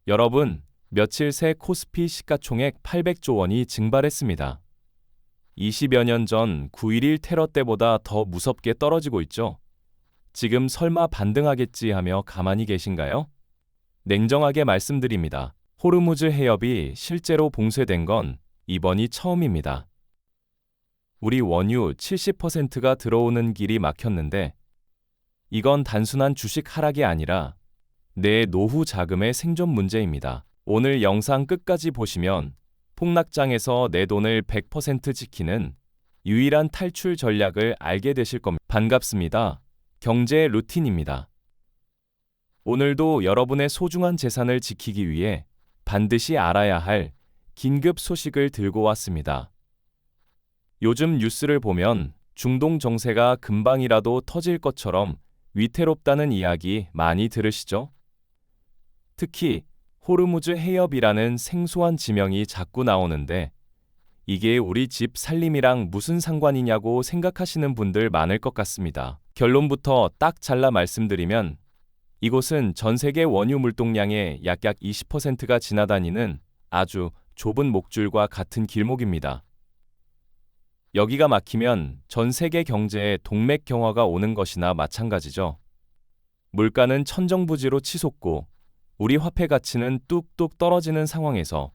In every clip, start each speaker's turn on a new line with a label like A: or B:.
A: 여러분, 며칠 새 코스피 시가총액 800조 원이 증발했습니다. 20여 년 전 9.11 테러 때보다 더 무섭게 떨어지고 있죠. 지금 설마 반등하겠지 하며 가만히 계신가요? 냉정하게 말씀드립니다. 호르무즈 해협이 실제로 봉쇄된 건 이번이 처음입니다. 우리 원유 70%가 들어오는 길이 막혔는데 이건 단순한 주식 하락이 아니라 내 노후 자금의 생존 문제입니다. 오늘 영상 끝까지 보시면 폭락장에서 내 돈을 100% 지키는 유일한 탈출 전략을 알게 되실 겁니다. 반갑습니다. 경제 루틴입니다. 오늘도 여러분의 소중한 재산을 지키기 위해 반드시 알아야 할 긴급 소식을 들고 왔습니다. 요즘 뉴스를 보면 중동 정세가 금방이라도 터질 것처럼 위태롭다는 이야기 많이 들으시죠? 특히 호르무즈 해협이라는 생소한 지명이 자꾸 나오는데 이게 우리 집 살림이랑 무슨 상관이냐고 생각하시는 분들 많을 것 같습니다. 결론부터 딱 잘라 말씀드리면 이곳은 전 세계 원유 물동량의 약 20%가 지나다니는 아주 좁은 목줄과 같은 길목입니다. 여기가 막히면 전 세계 경제에 동맥경화가 오는 것이나 마찬가지죠. 물가는 천정부지로 치솟고 우리 화폐 가치는 뚝뚝 떨어지는 상황에서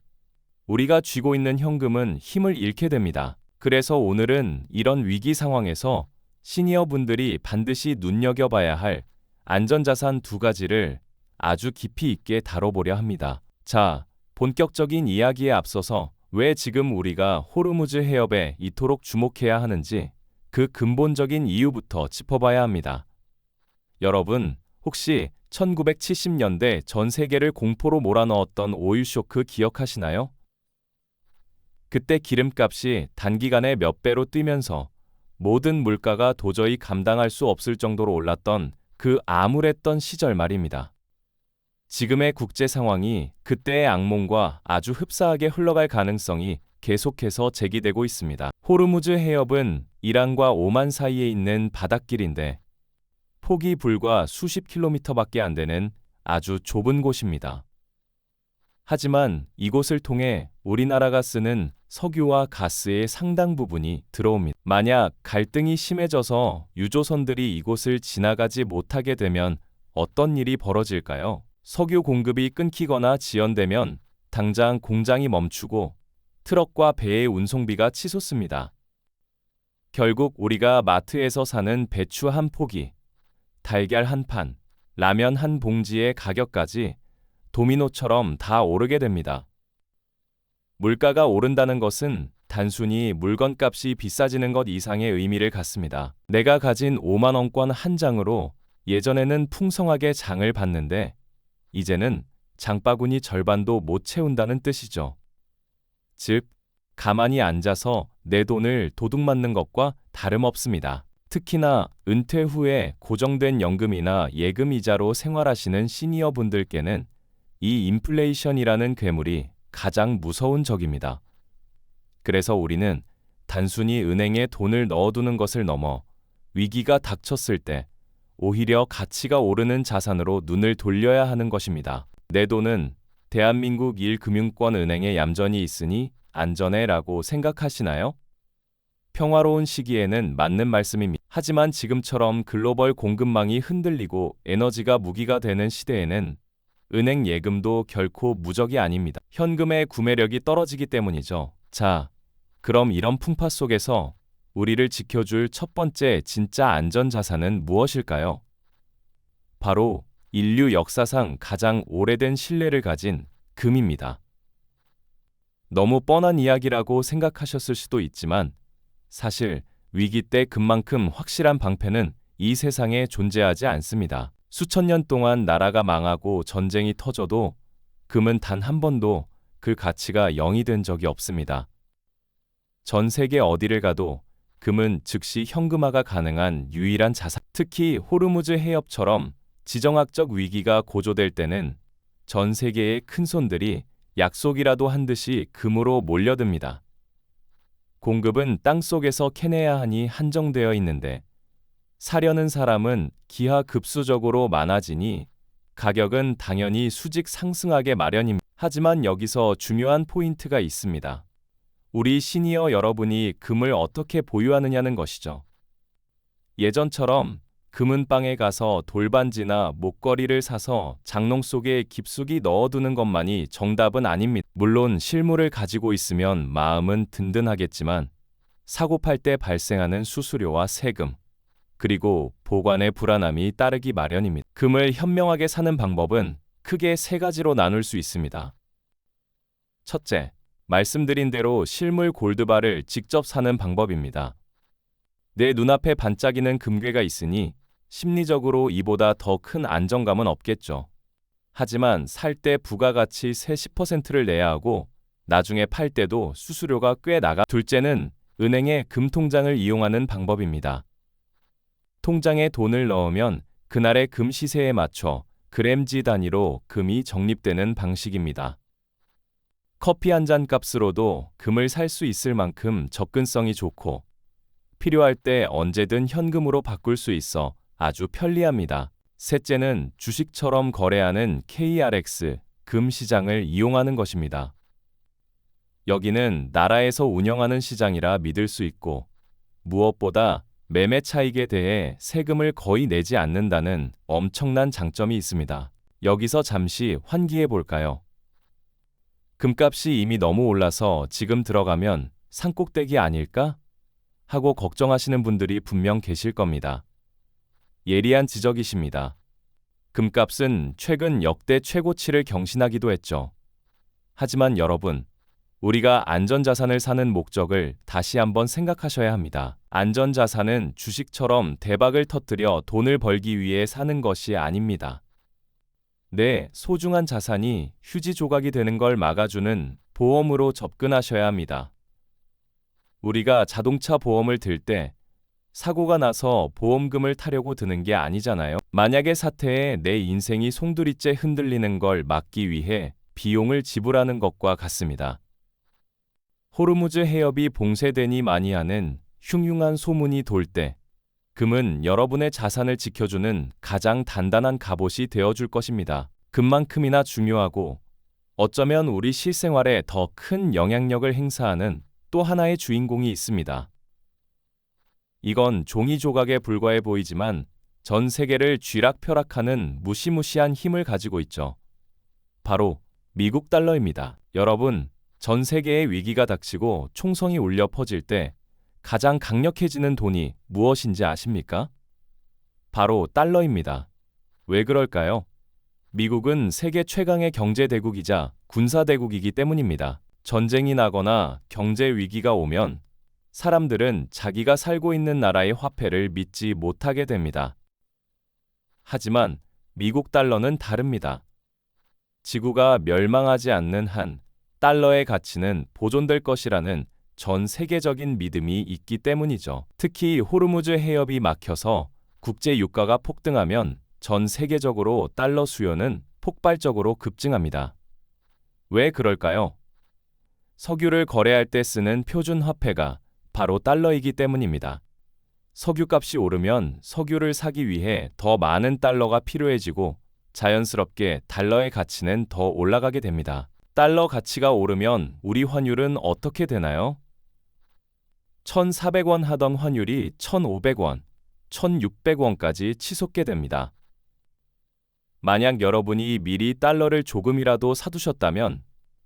A: 우리가 쥐고 있는 현금은 힘을 잃게 됩니다. 그래서 오늘은 이런 위기 상황에서 시니어 분들이 반드시 눈여겨봐야 할 안전자산 두 가지를 아주 깊이 있게 다뤄보려 합니다. 자, 본격적인 이야기에 앞서서 왜 지금 우리가 호르무즈 해협에 이토록 주목해야 하는지 그 근본적인 이유부터 짚어봐야 합니다. 여러분, 혹시 1970년대 전 세계를 공포로 몰아넣었던 오일 쇼크 기억하시나요? 그때 기름값이 단기간에 몇 배로 뛰면서 모든 물가가 도저히 감당할 수 없을 정도로 올랐던 그 암울했던 시절 말입니다. 지금의 국제 상황이 그때의 악몽과 아주 흡사하게 흘러갈 가능성이 계속해서 제기되고 있습니다. 호르무즈 해협은 이란과 오만 사이에 있는 바닷길인데 폭이 불과 수십 킬로미터밖에 안 되는 아주 좁은 곳입니다. 하지만 이곳을 통해 우리나라가 쓰는 석유와 가스의 상당 부분이 들어옵니다. 만약 갈등이 심해져서 유조선들이 이곳을 지나가지 못하게 되면 어떤 일이 벌어질까요? 석유 공급이 끊기거나 지연되면 당장 공장이 멈추고 트럭과 배의 운송비가 치솟습니다. 결국 우리가 마트에서 사는 배추 한 포기, 달걀 한 판, 라면 한 봉지의 가격까지 도미노처럼 다 오르게 됩니다. 물가가 오른다는 것은 단순히 물건값이 비싸지는 것 이상의 의미를 갖습니다. 내가 가진 5만 원권 한 장으로 예전에는 풍성하게 장을 봤는데 이제는 장바구니 절반도 못 채운다는 뜻이죠. 즉, 가만히 앉아서 내 돈을 도둑맞는 것과 다름없습니다. 특히나 은퇴 후에 고정된 연금이나 예금 이자로 생활하시는 시니어 분들께는 이 인플레이션이라는 괴물이 가장 무서운 적입니다. 그래서 우리는 단순히 은행에 돈을 넣어두는 것을 넘어 위기가 닥쳤을 때 오히려 가치가 오르는 자산으로 눈을 돌려야 하는 것입니다. 내 돈은 대한민국 1금융권 은행에 얌전히 있으니 안전해라고 생각하시나요? 평화로운 시기에는 맞는 말씀입니다. 하지만 지금처럼 글로벌 공급망이 흔들리고 에너지가 무기가 되는 시대에는 은행 예금도 결코 무적이 아닙니다. 현금의 구매력이 떨어지기 때문이죠. 자, 그럼 이런 풍파 속에서 우리를 지켜줄 첫 번째 진짜 안전자산은 무엇일까요? 바로 인류 역사상 가장 오래된 신뢰를 가진 금입니다. 너무 뻔한 이야기라고 생각하셨을 수도 있지만 사실 위기 때 금만큼 확실한 방패는 이 세상에 존재하지 않습니다. 수천 년 동안 나라가 망하고 전쟁이 터져도 금은 단 한 번도 그 가치가 0이 된 적이 없습니다. 전 세계 어디를 가도 금은 즉시 현금화가 가능한 유일한 자산. 특히 호르무즈 해협처럼 지정학적 위기가 고조될 때는 전 세계의 큰손들이 약속이라도 한 듯이 금으로 몰려듭니다. 공급은 땅속에서 캐내야 하니 한정되어 있는데 사려는 사람은 기하급수적으로 많아지니 가격은 당연히 수직 상승하게 마련입니다. 하지만 여기서 중요한 포인트가 있습니다. 우리 시니어 여러분이 금을 어떻게 보유하느냐는 것이죠. 예전처럼 금은방에 가서 돌반지나 목걸이를 사서 장롱 속에 깊숙이 넣어두는 것만이 정답은 아닙니다. 물론 실물을 가지고 있으면 마음은 든든하겠지만 사고 팔 때 발생하는 수수료와 세금, 그리고 보관의 불안함이 따르기 마련입니다. 금을 현명하게 사는 방법은 크게 세 가지로 나눌 수 있습니다. 첫째, 말씀드린 대로 실물 골드바를 직접 사는 방법입니다. 내 눈앞에 반짝이는 금괴가 있으니 심리적으로 이보다 더 큰 안정감은 없겠죠. 하지만 살 때 부가가치 세 10%를 내야 하고 나중에 팔 때도 수수료가 꽤 나가. 둘째는 은행의 금통장을 이용하는 방법입니다. 통장에 돈을 넣으면 그날의 금 시세에 맞춰 그램지 단위로 금이 적립되는 방식입니다. 커피 한 잔 값으로도 금을 살 수 있을 만큼 접근성이 좋고 필요할 때 언제든 현금으로 바꿀 수 있어 아주 편리합니다. 셋째는 주식처럼 거래하는 KRX 금 시장을 이용하는 것입니다. 여기는 나라에서 운영하는 시장이라 믿을 수 있고 무엇보다 매매 차익에 대해 세금을 거의 내지 않는다는 엄청난 장점이 있습니다. 여기서 잠시 환기해 볼까요? 금값이 이미 너무 올라서 지금 들어가면 산꼭대기 아닐까? 하고 걱정하시는 분들이 분명 계실 겁니다. 예리한 지적이십니다. 금값은 최근 역대 최고치를 경신하기도 했죠. 하지만 여러분, 우리가 안전자산을 사는 목적을 다시 한번 생각하셔야 합니다. 안전자산은 주식처럼 대박을 터뜨려 돈을 벌기 위해 사는 것이 아닙니다. 내 소중한 자산이 휴지 조각이 되는 걸 막아주는 보험으로 접근하셔야 합니다. 우리가 자동차 보험을 들 때 사고가 나서 보험금을 타려고 드는 게 아니잖아요. 만약의 사태에 내 인생이 송두리째 흔들리는 걸 막기 위해 비용을 지불하는 것과 같습니다. 호르무즈 해협이 봉쇄되니 많이 하는 흉흉한 소문이 돌 때 금은 여러분의 자산을 지켜주는 가장 단단한 갑옷이 되어줄 것입니다. 금만큼이나 중요하고 어쩌면 우리 실생활에 더 큰 영향력을 행사하는 또 하나의 주인공이 있습니다. 이건 종이 조각에 불과해 보이지만 전 세계를 쥐락펴락하는 무시무시한 힘을 가지고 있죠. 바로 미국 달러입니다. 여러분, 전 세계의 위기가 닥치고 총성이 울려 퍼질 때 가장 강력해지는 돈이 무엇인지 아십니까? 바로 달러입니다. 왜 그럴까요? 미국은 세계 최강의 경제대국이자 군사대국이기 때문입니다. 전쟁이 나거나 경제 위기가 오면 사람들은 자기가 살고 있는 나라의 화폐를 믿지 못하게 됩니다. 하지만 미국 달러는 다릅니다. 지구가 멸망하지 않는 한 달러의 가치는 보존될 것이라는 전 세계적인 믿음이 있기 때문이죠. 특히 호르무즈 해협이 막혀서 국제 유가가 폭등하면 전 세계적으로 달러 수요는 폭발적으로 급증합니다. 왜 그럴까요? 석유를 거래할 때 쓰는 표준 화폐가 바로 달러이기 때문입니다. 석유값이 오르면 석유를 사기 위해 더 많은 달러가 필요해지고 자연스럽게 달러의 가치는 더 올라가게 됩니다. 달러 가치가 오르면 우리 환율은 어떻게 되나요? 1,400원 하던 환율이 1,500원, 1,600원까지 치솟게 됩니다. 만약 여러분이 미리 달러를 조금이라도 사두셨다면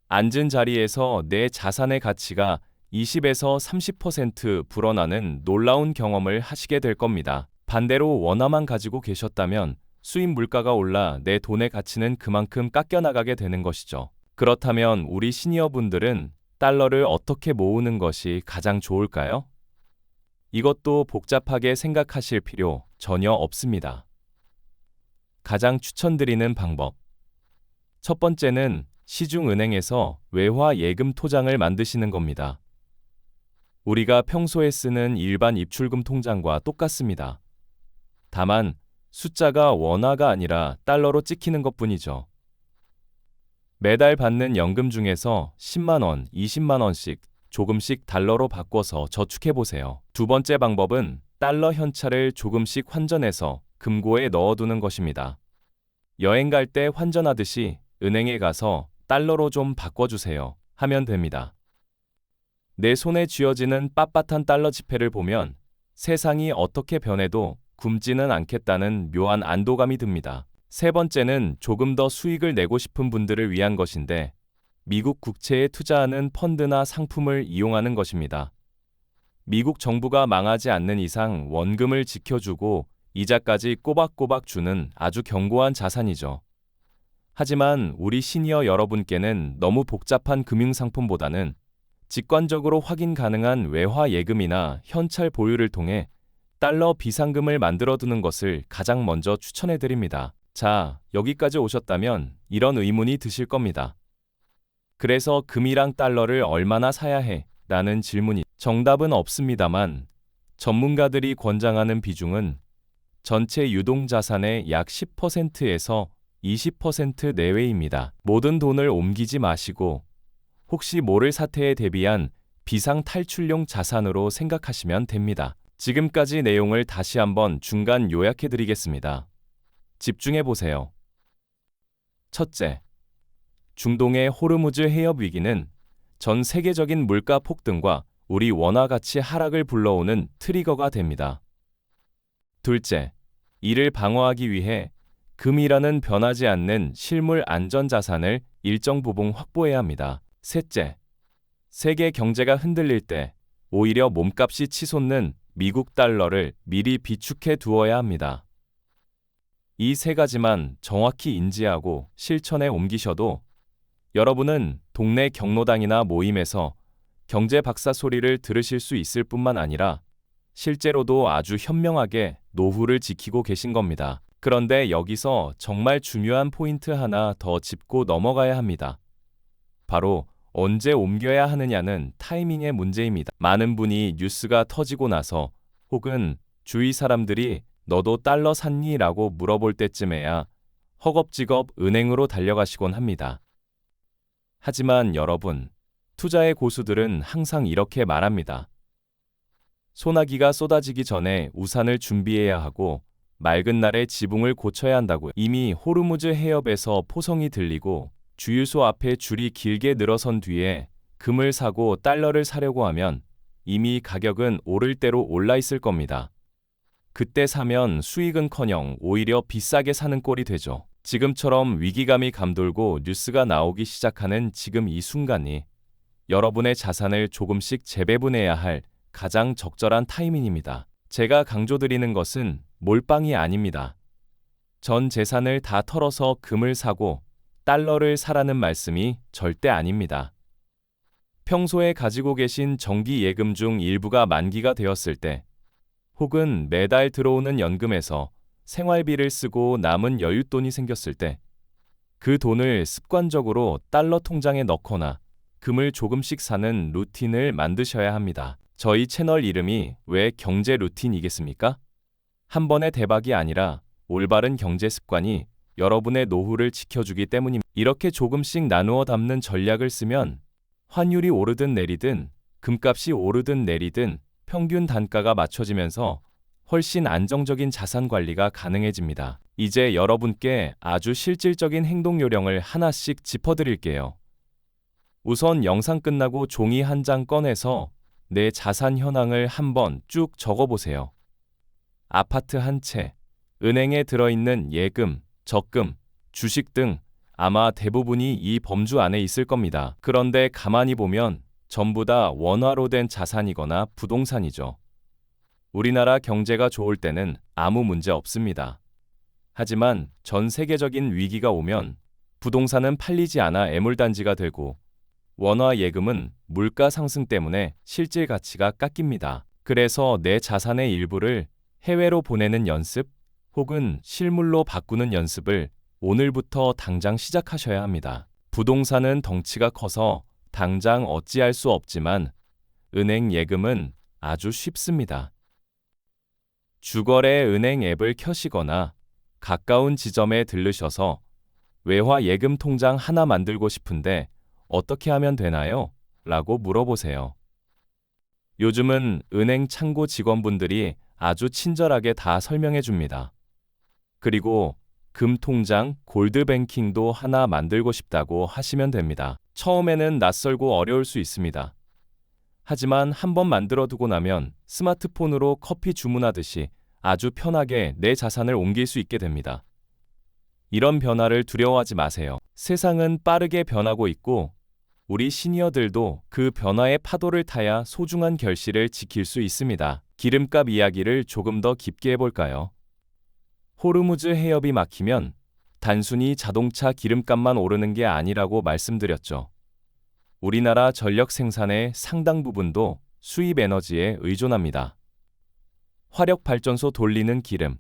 A: 앉은 자리에서 내 자산의 가치가 20에서 30% 불어나는 놀라운 경험을 하시게 될 겁니다. 반대로 원화만 가지고 계셨다면 수입 물가가 올라 내 돈의 가치는 그만큼 깎여나가게 되는 것이죠. 그렇다면 우리 시니어분들은 달러를 어떻게 모으는 것이 가장 좋을까요? 이것도 복잡하게 생각하실 필요 전혀 없습니다. 가장 추천드리는 방법. 첫 번째는 시중은행에서 외화 예금 토장을 만드시는 겁니다. 우리가 평소에 쓰는 일반 입출금 통장과 똑같습니다. 다만 숫자가 원화가 아니라 달러로 찍히는 것뿐이죠. 매달 받는 연금 중에서 10만 원, 20만 원씩 조금씩 달러로 바꿔서 저축해 보세요. 두 번째 방법은 달러 현찰을 조금씩 환전해서 금고에 넣어두는 것입니다. 여행 갈 때 환전하듯이 은행에 가서 달러로 좀 바꿔주세요 하면 됩니다. 내 손에 쥐어지는 빳빳한 달러 지폐를 보면 세상이 어떻게 변해도 굶지는 않겠다는 묘한 안도감이 듭니다. 세 번째는 조금 더 수익을 내고 싶은 분들을 위한 것인데 미국 국채에 투자하는 펀드나 상품을 이용하는 것입니다. 미국 정부가 망하지 않는 이상 원금을 지켜주고 이자까지 꼬박꼬박 주는 아주 견고한 자산이죠. 하지만 우리 시니어 여러분께는 너무 복잡한 금융상품보다는 직관적으로 확인 가능한 외화 예금이나 현찰 보유를 통해 달러 비상금을 만들어 두는 것을 가장 먼저 추천해 드립니다. 자, 여기까지 오셨다면 이런 의문이 드실 겁니다. 그래서 금이랑 달러를 얼마나 사야 해? 라는 질문이 정답은 없습니다만 전문가들이 권장하는 비중은 전체 유동자산의 약 10%에서 20% 내외입니다. 모든 돈을 옮기지 마시고 혹시 모를 사태에 대비한 비상 탈출용 자산으로 생각하시면 됩니다. 지금까지 내용을 다시 한번 중간 요약해 드리겠습니다. 집중해 보세요. 첫째, 중동의 호르무즈 해협 위기는 전 세계적인 물가 폭등과 우리 원화 가치 하락을 불러오는 트리거가 됩니다. 둘째, 이를 방어하기 위해 금이라는 변하지 않는 실물 안전 자산을 일정 부분 확보해야 합니다. 셋째, 세계 경제가 흔들릴 때 오히려 몸값이 치솟는 미국 달러를 미리 비축해 두어야 합니다. 이 세 가지만 정확히 인지하고 실천에 옮기셔도 여러분은 동네 경로당이나 모임에서 경제 박사 소리를 들으실 수 있을 뿐만 아니라 실제로도 아주 현명하게 노후를 지키고 계신 겁니다. 그런데 여기서 정말 중요한 포인트 하나 더 짚고 넘어가야 합니다. 바로 언제 옮겨야 하느냐는 타이밍의 문제입니다. 많은 분이 뉴스가 터지고 나서 혹은 주위 사람들이 너도 달러 샀니? 라고 물어볼 때쯤에야 허겁지겁 은행으로 달려가시곤 합니다. 하지만 여러분, 투자의 고수들은 항상 이렇게 말합니다. 소나기가 쏟아지기 전에 우산을 준비해야 하고 맑은 날에 지붕을 고쳐야 한다고요. 이미 호르무즈 해협에서 포성이 들리고 주유소 앞에 줄이 길게 늘어선 뒤에 금을 사고 달러를 사려고 하면 이미 가격은 오를 대로 올라 있을 겁니다. 그때 사면 수익은커녕 오히려 비싸게 사는 꼴이 되죠. 지금처럼 위기감이 감돌고 뉴스가 나오기 시작하는 지금 이 순간이 여러분의 자산을 조금씩 재배분해야 할 가장 적절한 타이밍입니다. 제가 강조드리는 것은 몰빵이 아닙니다. 전 재산을 다 털어서 금을 사고 달러를 사라는 말씀이 절대 아닙니다. 평소에 가지고 계신 정기 예금 중 일부가 만기가 되었을 때 혹은 매달 들어오는 연금에서 생활비를 쓰고 남은 여윳돈이 생겼을 때 그 돈을 습관적으로 달러 통장에 넣거나 금을 조금씩 사는 루틴을 만드셔야 합니다. 저희 채널 이름이 왜 경제 루틴이겠습니까? 한 번의 대박이 아니라 올바른 경제 습관이 여러분의 노후를 지켜주기 때문입니다. 이렇게 조금씩 나누어 담는 전략을 쓰면 환율이 오르든 내리든 금값이 오르든 내리든 평균 단가가 맞춰지면서 훨씬 안정적인 자산 관리가 가능해집니다. 이제 여러분께 아주 실질적인 행동 요령을 하나씩 짚어드릴게요. 우선 영상 끝나고 종이 한 장 꺼내서 내 자산 현황을 한번 쭉 적어보세요. 아파트 한 채, 은행에 들어있는 예금, 적금, 주식 등 아마 대부분이 이 범주 안에 있을 겁니다. 그런데 가만히 보면 전부 다 원화로 된 자산이거나 부동산이죠. 우리나라 경제가 좋을 때는 아무 문제 없습니다. 하지만 전 세계적인 위기가 오면 부동산은 팔리지 않아 애물단지가 되고 원화 예금은 물가 상승 때문에 실질 가치가 깎입니다. 그래서 내 자산의 일부를 해외로 보내는 연습 혹은 실물로 바꾸는 연습을 오늘부터 당장 시작하셔야 합니다. 부동산은 덩치가 커서 당장 어찌할 수 없지만 은행 예금은 아주 쉽습니다. 주거래 은행 앱을 켜시거나 가까운 지점에 들르셔서 외화 예금 통장 하나 만들고 싶은데 어떻게 하면 되나요? 라고 물어보세요. 요즘은 은행 창고 직원분들이 아주 친절하게 다 설명해 줍니다. 그리고 금 통장, 골드뱅킹도 하나 만들고 싶다고 하시면 됩니다. 처음에는 낯설고 어려울 수 있습니다. 하지만 한번 만들어 두고 나면 스마트폰으로 커피 주문하듯이 아주 편하게 내 자산을 옮길 수 있게 됩니다. 이런 변화를 두려워하지 마세요. 세상은 빠르게 변하고 있고 우리 시니어들도 그 변화의 파도를 타야 소중한 결실을 지킬 수 있습니다. 기름값 이야기를 조금 더 깊게 해볼까요? 호르무즈 해협이 막히면 단순히 자동차 기름값만 오르는 게 아니라고 말씀드렸죠. 우리나라 전력 생산의 상당 부분도 수입 에너지에 의존합니다. 화력발전소 돌리는 기름,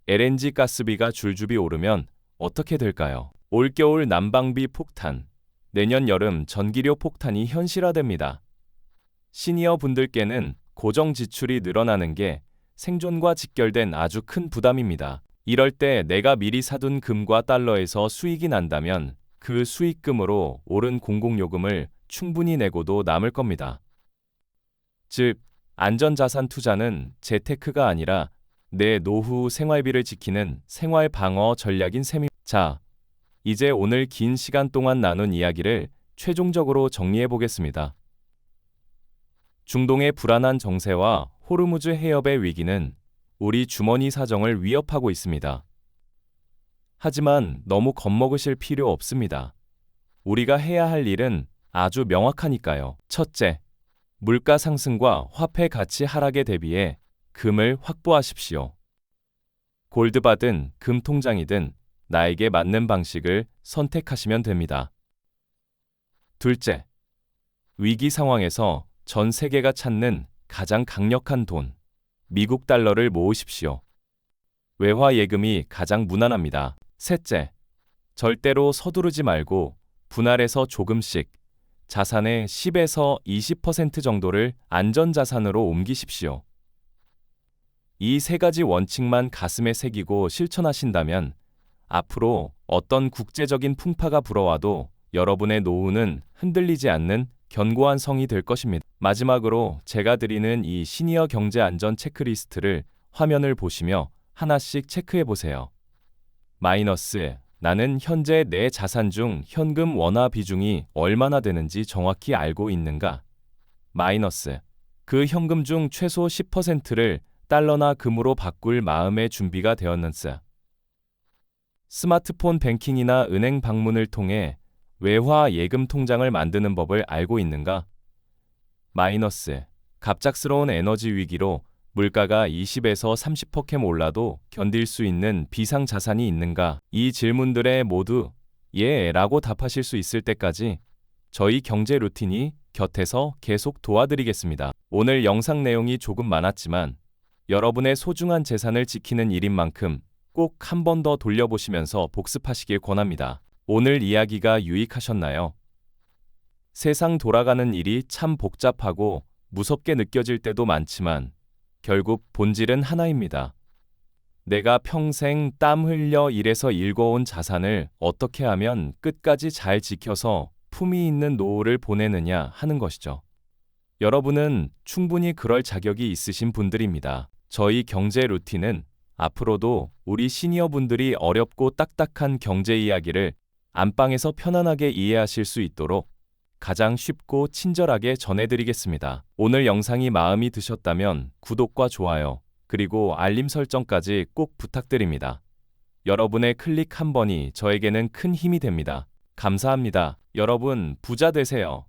A: LNG 가스비가 줄줄이 오르면 어떻게 될까요? 올겨울 난방비 폭탄, 내년 여름 전기료 폭탄이 현실화됩니다. 시니어 분들께는 고정 지출이 늘어나는 게 생존과 직결된 아주 큰 부담입니다. 이럴 때 내가 미리 사둔 금과 달러에서 수익이 난다면 그 수익금으로 오른 공공요금을 충분히 내고도 남을 겁니다. 즉, 안전자산 투자는 재테크가 아니라 내 노후 생활비를 지키는 생활 방어 전략인 셈입니다. 자, 이제 오늘 긴 시간 동안 나눈 이야기를 최종적으로 정리해 보겠습니다. 중동의 불안한 정세와 호르무즈 해협의 위기는 우리 주머니 사정을 위협하고 있습니다. 하지만 너무 겁먹으실 필요 없습니다. 우리가 해야 할 일은 아주 명확하니까요. 첫째, 물가 상승과 화폐 가치 하락에 대비해 금을 확보하십시오. 골드바든 금 통장이든 나에게 맞는 방식을 선택하시면 됩니다. 둘째, 위기 상황에서 전 세계가 찾는 가장 강력한 돈, 미국 달러를 모으십시오. 외화 예금이 가장 무난합니다. 셋째, 절대로 서두르지 말고 분할해서 조금씩 자산의 10에서 20% 정도를 안전자산으로 옮기십시오. 이 세 가지 원칙만 가슴에 새기고 실천하신다면 앞으로 어떤 국제적인 풍파가 불어와도 여러분의 노후는 흔들리지 않는 견고한 성이 될 것입니다. 마지막으로 제가 드리는 이 시니어 경제 안전 체크리스트를 화면을 보시며 하나씩 체크해 보세요. 마이너스, 나는 현재 내 자산 중 현금 원화 비중이 얼마나 되는지 정확히 알고 있는가? 마이너스, 그 현금 중 최소 10%를 달러나 금으로 바꿀 마음의 준비가 되었는지? 스마트폰 뱅킹이나 은행 방문을 통해 외화 예금 통장을 만드는 법을 알고 있는가? 마이너스, 갑작스러운 에너지 위기로 물가가 20에서 30% 올라도 견딜 수 있는 비상 자산이 있는가? 이 질문들에 모두 예 라고 답하실 수 있을 때까지 저희 경제 루틴이 곁에서 계속 도와드리겠습니다. 오늘 영상 내용이 조금 많았지만 여러분의 소중한 재산을 지키는 일인 만큼 꼭 한 번 더 돌려보시면서 복습하시길 권합니다. 오늘 이야기가 유익하셨나요? 세상 돌아가는 일이 참 복잡하고 무섭게 느껴질 때도 많지만 결국 본질은 하나입니다. 내가 평생 땀 흘려 일해서 일궈온 자산을 어떻게 하면 끝까지 잘 지켜서 품위 있는 노후를 보내느냐 하는 것이죠. 여러분은 충분히 그럴 자격이 있으신 분들입니다. 저희 경제 루틴은 앞으로도 우리 시니어분들이 어렵고 딱딱한 경제 이야기를 안방에서 편안하게 이해하실 수 있도록 가장 쉽고 친절하게 전해드리겠습니다. 오늘 영상이 마음에 드셨다면 구독과 좋아요, 그리고 알림 설정까지 꼭 부탁드립니다. 여러분의 클릭 한 번이 저에게는 큰 힘이 됩니다. 감사합니다. 여러분 부자 되세요.